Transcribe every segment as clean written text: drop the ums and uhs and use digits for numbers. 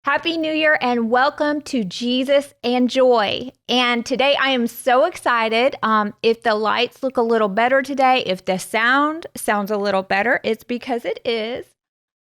Happy New Year and welcome to Jesus and Joy. And today I am so excited. If the lights look a little better today, if the sound sounds a little better, it's because it is.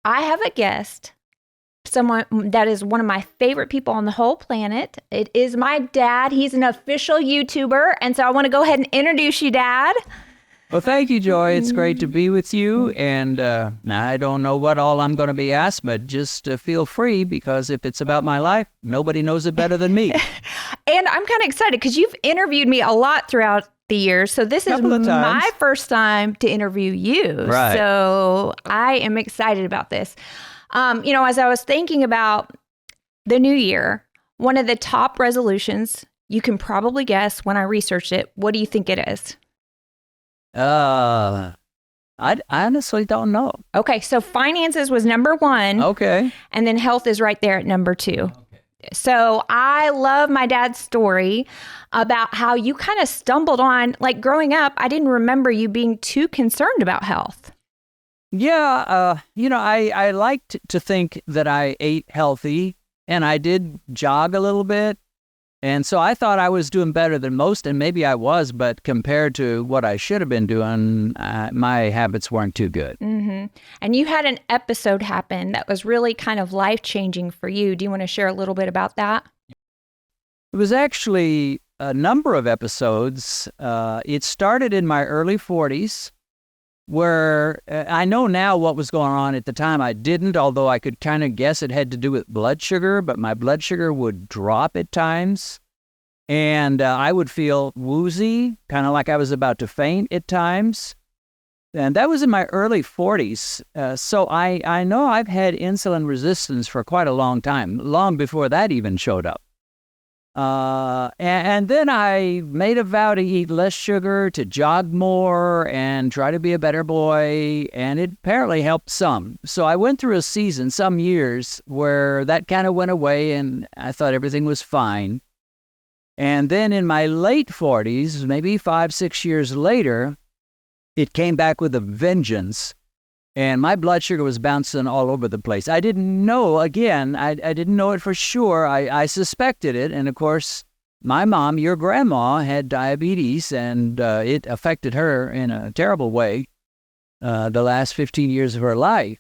I have a guest, someone that is one of my favorite people on the whole planet. It is my dad. He's an official YouTuber. And so I want to go ahead and introduce you, Dad. Well, thank you, Joy. It's great to be with you. And I don't know what all I'm going to be asked, but just feel free because if it's about my life, nobody knows it better than me. And I'm kind of excited because you've interviewed me a lot throughout the years. So this is my first time to interview you. Right. So I am excited about this. As I was thinking about the new year, one of the top resolutions, you can probably guess when I researched it. What do you think it is? I honestly don't know. Okay, so finances was number one. Okay. And then health is right there at number two. Okay. So I love my dad's story about how you kind of stumbled on, like growing up, I didn't remember you being too concerned about health. Yeah, I liked to think that I ate healthy and I did jog a little bit. And so I thought I was doing better than most, and maybe I was, but compared to what I should have been doing, my habits weren't too good. Mm-hmm. And you had an episode happen that was really kind of life-changing for you. Do you want to share a little bit about that? It was actually a number of episodes. It started in my early 40s, where I know now what was going on. At the time I didn't, although I could kind of guess it had to do with blood sugar, but my blood sugar would drop at times, and I would feel woozy, kind of like I was about to faint at times. And that was in my early 40s, so I know I've had insulin resistance for quite a long time, long before that even showed up. And then I made a vow to eat less sugar, to jog more, and try to be a better boy, and it apparently helped some. So I went through a season, some years, where that kind of went away, and I thought everything was fine. And then in my late 40s, maybe 5-6 years later, it came back with a vengeance. And my blood sugar was bouncing all over the place. I didn't know, again, I didn't know it for sure. I suspected it. And of course, my mom, your grandma, had diabetes, and it affected her in a terrible way the last 15 years of her life.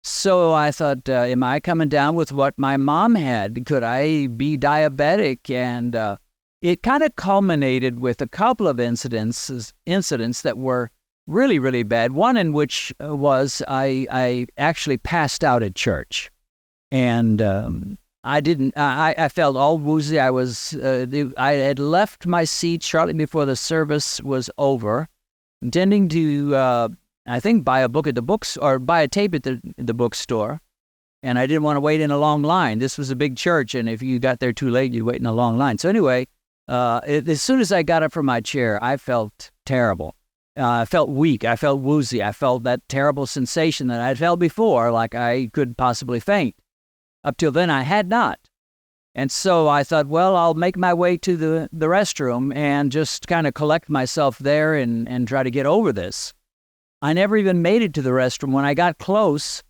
So I thought, am I coming down with what my mom had? Could I be diabetic? And it kind of culminated with a couple of incidents that were really, really bad. One in which was I actually passed out at church, and I felt all woozy. I had left my seat shortly before the service was over, intending to I think buy a book at the books or buy a tape at the bookstore, and I didn't want to wait in a long line. This was a big church, and if you got there too late, you'd wait in a long line. So anyway, as soon as I got up from my chair, I felt terrible. I felt weak. I felt woozy. I felt that terrible sensation that I'd felt before, like I could possibly faint. Up till then, I had not. And so I thought, well, I'll make my way to the restroom and just kind of collect myself there and try to get over this. I never even made it to the restroom. When I got close,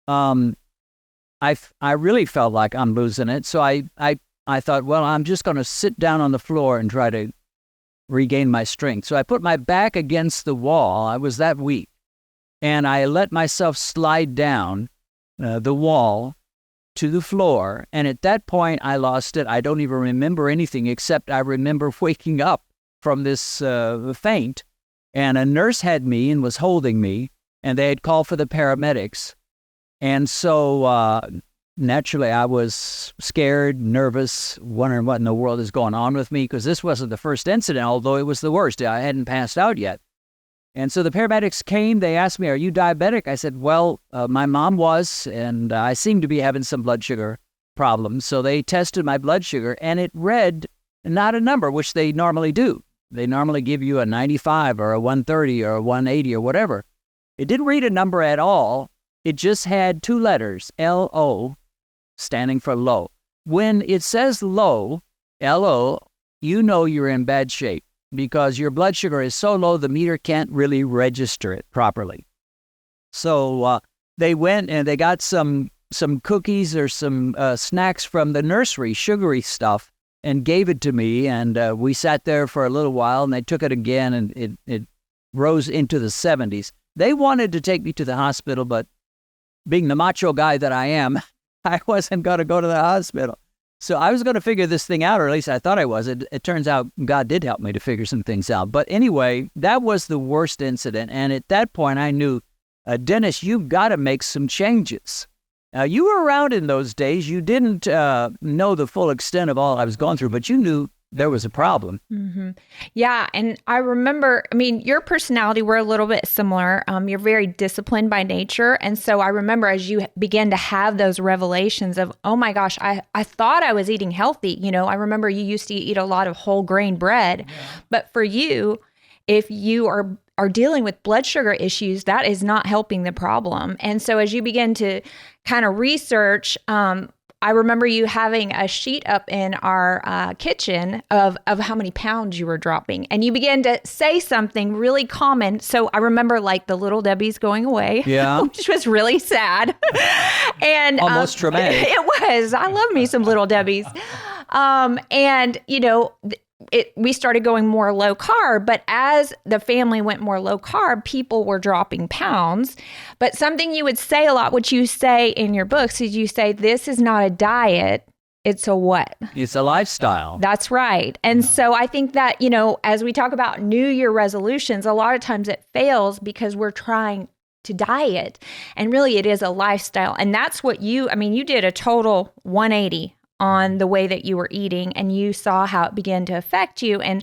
I really felt like I'm losing it. So I thought, well, I'm just going to sit down on the floor and try to regain my strength. So I put my back against the wall. I was that weak. And I let myself slide down the wall to the floor. And at that point, I lost it. I don't even remember anything except I remember waking up from this faint. And a nurse had me and was holding me. And they had called for the paramedics. And so naturally, I was scared, nervous, wondering what in the world is going on with me, because this wasn't the first incident, although it was the worst. I hadn't passed out yet. And so the paramedics came. They asked me, are you diabetic? I said, well, my mom was, and I seemed to be having some blood sugar problems. So they tested my blood sugar, and it read not a number, which they normally do. They normally give you a 95 or a 130 or a 180 or whatever. It didn't read a number at all. It just had two letters, L-O, standing for low. When it says low, L-O, you know you're in bad shape because your blood sugar is so low the meter can't really register it properly. So they went and they got some some cookies or some snacks from the nursery, sugary stuff, and gave it to me. And we sat there for a little while, and they took it again, and it rose into the 70s. They wanted to take me to the hospital, but being the macho guy that I am, I wasn't going to go to the hospital. So I was going to figure this thing out, or at least I thought I was. It turns out God did help me to figure some things out. But anyway, that was the worst incident. And at that point, I knew, Dennis, you've got to make some changes. You were around in those days. You didn't know the full extent of all I was going through, but you knew there was a problem. Mm-hmm. Yeah. And I remember, I mean, your personality were a little bit similar. You're very disciplined by nature. And so I remember as you began to have those revelations of, oh my gosh, I thought I was eating healthy. You know, I remember you used to eat a lot of whole grain bread. Yeah. But for you, if you are dealing with blood sugar issues, that is not helping the problem. And so as you begin to kind of research, I remember you having a sheet up in our kitchen of how many pounds you were dropping. And you began to say something really common. So I remember like the Little Debbie's going away, which was really sad. And almost traumatic. It was. I love me some Little Debbie's. And, you know, we started going more low carb, but as the family went more low carb, people were dropping pounds. But something you would say a lot, which you say in your books, is you say, this is not a diet. It's a what? It's a lifestyle. That's right. And so I think that, you know, as we talk about New Year resolutions, a lot of times it fails because we're trying to diet. And really it is a lifestyle. And that's what you did a total 180 on the way that you were eating, and you saw how it began to affect you. And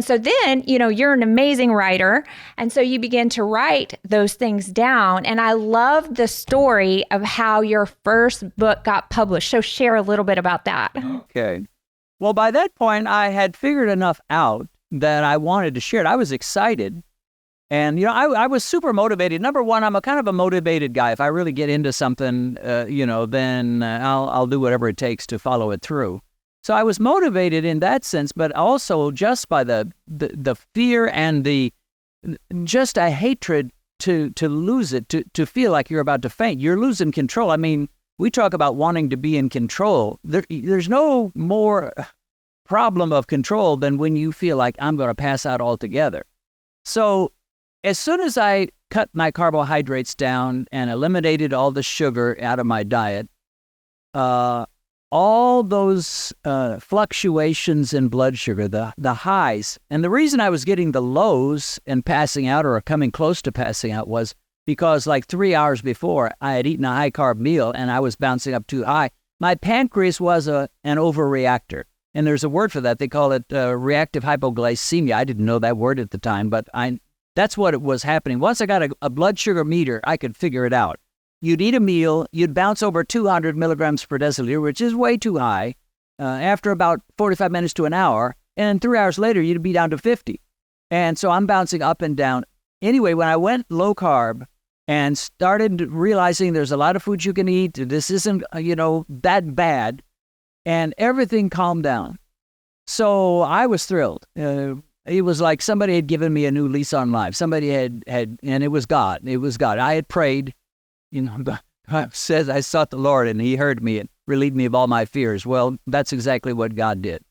so then, you know, you're an amazing writer. And so you begin to write those things down. And I love the story of how your first book got published. So share a little bit about that. Okay. Well, by that point, I had figured enough out that I wanted to share it. I was excited. And, you know, I was super motivated. Number one, I'm a kind of a motivated guy. If I really get into something, then I'll do whatever it takes to follow it through. So I was motivated in that sense, but also just by the fear and just a hatred to lose it, to feel like you're about to faint. You're losing control. I mean, we talk about wanting to be in control. There's no more problem of control than when you feel like I'm going to pass out altogether. So as soon as I cut my carbohydrates down and eliminated all the sugar out of my diet, all those fluctuations in blood sugar, the highs, and the reason I was getting the lows and passing out or coming close to passing out was because like 3 hours before I had eaten a high-carb meal and I was bouncing up too high. My pancreas was an overreactor. And there's a word for that. They call it reactive hypoglycemia. I didn't know that word at the time, but that's what it was happening. Once I got a blood sugar meter, I could figure it out. You'd eat a meal, you'd bounce over 200 milligrams per deciliter, which is way too high, after about 45 minutes to an hour. And 3 hours later, you'd be down to 50. And so I'm bouncing up and down. Anyway, when I went low carb and started realizing there's a lot of food you can eat, this isn't, that bad, and everything calmed down. So I was thrilled. It was like somebody had given me a new lease on life. Somebody had, and it was God. It was God. I had prayed, it says I sought the Lord and he heard me and relieved me of all my fears. Well, that's exactly what God did.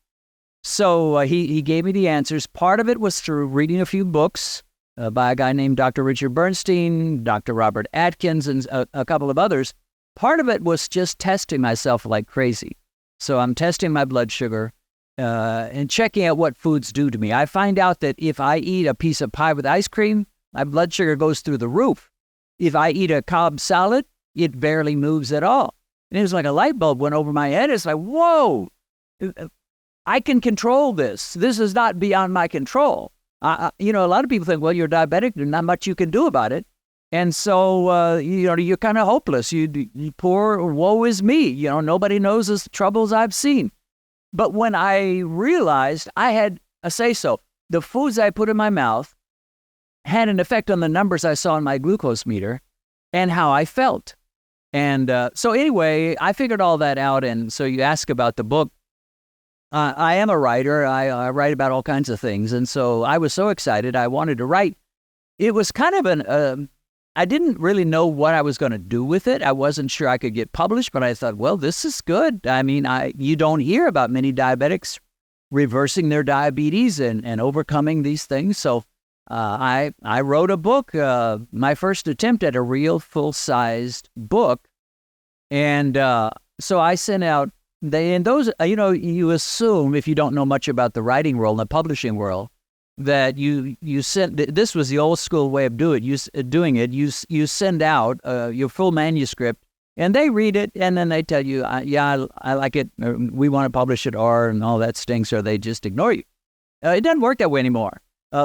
So he gave me the answers. Part of it was through reading a few books by a guy named Dr. Richard Bernstein, Dr. Robert Atkins, and a couple of others. Part of it was just testing myself like crazy. So I'm testing my blood sugar and checking out what foods do to me. I find out that if I eat a piece of pie with ice cream, my blood sugar goes through the roof. If I eat a Cobb salad, it barely moves at all. And it was like a light bulb went over my head. It's like, whoa, I can control this. This is not beyond my control. A lot of people think, well, you're diabetic. There's not much you can do about it. And so, you're kind of hopeless. You poor, woe is me. Nobody knows the troubles I've seen. But when I realized I had a say-so, the foods I put in my mouth had an effect on the numbers I saw in my glucose meter and how I felt. And so anyway, I figured all that out. And so you ask about the book. I am a writer. I write about all kinds of things. And so I was so excited. I wanted to write. It was kind of I didn't really know what I was going to do with it. I wasn't sure I could get published, but I thought, well, this is good. I mean, you don't hear about many diabetics reversing their diabetes and overcoming these things. So I wrote a book, my first attempt at a real full-sized book. And so I sent out, you assume, if you don't know much about the writing world and the publishing world, that you send, this was the old school way of doing it. You send out your full manuscript, and they read it, and then they tell you, I like it, or we want to publish it, and all that stinks, or they just ignore you. It doesn't work that way anymore.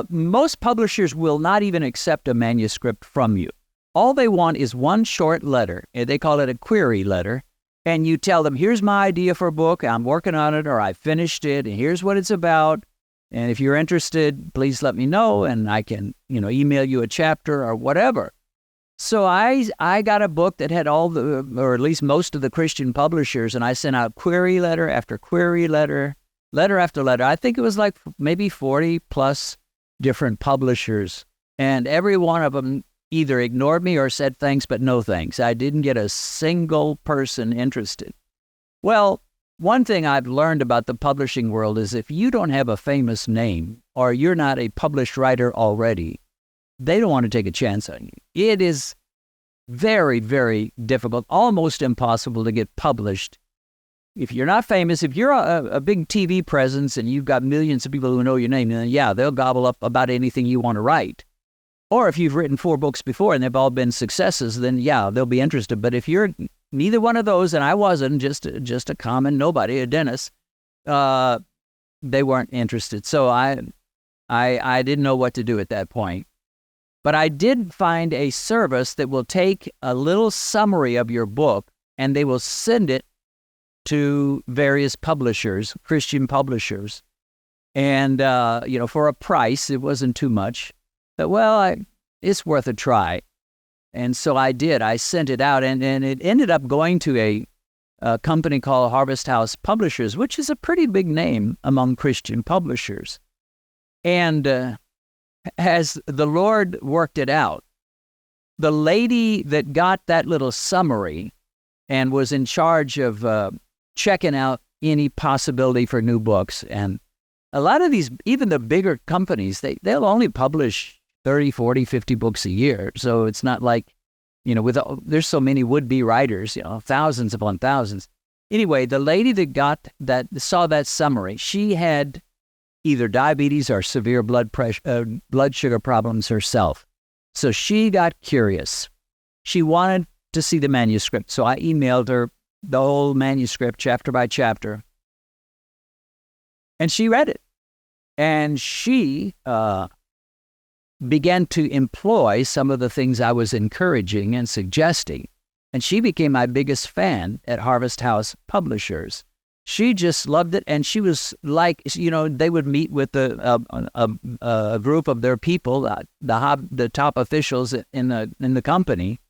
Most publishers will not even accept a manuscript from you. All they want is one short letter. They call it a query letter. And you tell them, here's my idea for a book. I'm working on it, or I finished it, and here's what it's about. And if you're interested, please let me know, and I can, email you a chapter or whatever. So I got a book that had or at least most of the Christian publishers, and I sent out query letter after query letter, letter after letter. I think it was like maybe 40 plus different publishers, and every one of them either ignored me or said thanks, but no thanks. I didn't get a single person interested. Well, one thing I've learned about the publishing world is if you don't have a famous name or you're not a published writer already, they don't want to take a chance on you. It is very, very difficult, almost impossible to get published. If you're not famous, if you're a big TV presence and you've got millions of people who know your name, then they'll gobble up about anything you want to write. Or if you've written 4 books before and they've all been successes, then they'll be interested. But if you're neither one of those, and I wasn't, just a common nobody, a dentist, they weren't interested. So I didn't know what to do at that point. But I did find a service that will take a little summary of your book, and they will send it to various publishers, Christian publishers. And, for a price, it wasn't too much. But, it's worth a try. And so I did. I sent it out, and it ended up going to a company called Harvest House Publishers, which is a pretty big name among Christian publishers. And as the Lord worked it out, the lady that got that little summary and was in charge of checking out any possibility for new books, and a lot of these, even the bigger companies, they'll only publish 30, 40, 50 books a year. So it's not like, there's so many would-be writers, thousands upon thousands. Anyway, the lady that saw that summary, she had either diabetes or severe blood sugar problems herself. So she got curious. She wanted to see the manuscript. So I emailed her the whole manuscript, chapter by chapter. And she read it. And she began to employ some of the things I was encouraging and suggesting. And she became my biggest fan at Harvest House Publishers. She just loved it. And she was like, they would meet with a group of their people, the top officials in the company.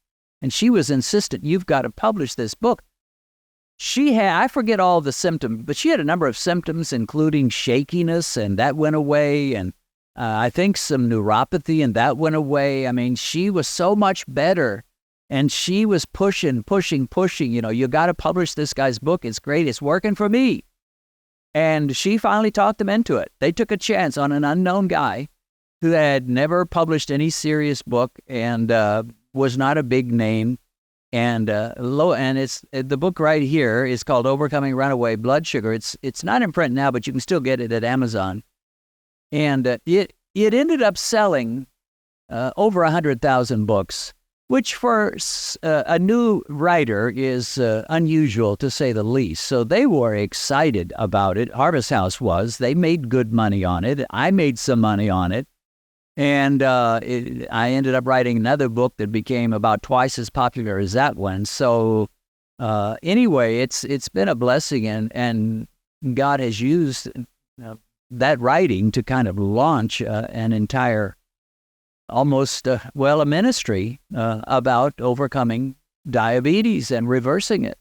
And she was insistent, you've got to publish this book. I forget all the symptoms, but she had a number of symptoms, including shakiness, and that went away. And I think some neuropathy, and that went away. I mean, she was so much better, and she was pushing. You got to publish this guy's book. It's great. It's working for me. And she finally talked them into it. They took a chance on an unknown guy who had never published any serious book and was not a big name. And it's the book right here is called Overcoming Runaway Blood Sugar. It's not in print now, but you can still get it at Amazon. And it ended up selling over 100,000 books, which for a new writer is unusual, to say the least. So they were excited about it. Harvest House was. They made good money on it. I made some money on it. And I ended up writing another book that became about twice as popular as that one. So anyway, it's been a blessing, and God has used that writing to kind of launch an entire, almost, a ministry about overcoming diabetes and reversing it.